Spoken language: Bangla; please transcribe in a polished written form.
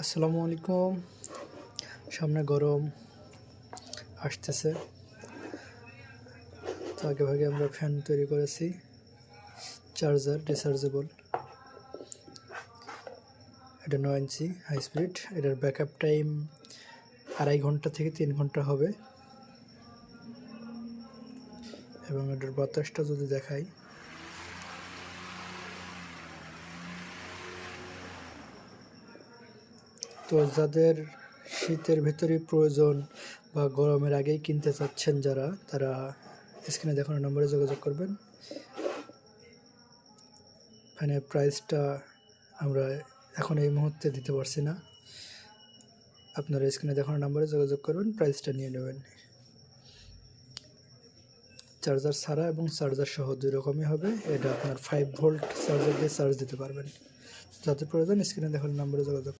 আসসালামু আলাইকুম। সামনে গরম আসতেছে, তো আগে ভাগে আমরা ফ্যান তৈরি করেছি। চার্জার রিচার্জেবল, এটা 9 ইঞ্চি হাই স্পিড। এটার ব্যাকআপ টাইম 2.5 ঘন্টা থেকে 3 ঘন্টা হবে। এবং এটার বাতাসটা যদি দেখাই, তো যাদের শীতের ভেতরে প্রয়োজন বা গরমের আগেই কিনতে চাচ্ছেন যারা, তারা স্ক্রিনে দেখানো নম্বরে যোগাযোগ করবেন। ফ্যানের প্রাইসটা আমরা এখন এই মুহূর্তে দিতে পারছি না, আপনারা স্ক্রিনে দেখানো নম্বরে যোগাযোগ করবেন, প্রাইসটা নিয়ে নেবেন। চার্জার ছাড়া এবং চার্জার সহ 2 রকমই হবে। এটা আপনার 5 ভোল্ট চার্জার দিয়ে চার্জ দিতে পারবেন। যাদের প্রয়োজন স্ক্রিনে দেখানো নম্বরে যোগাযোগ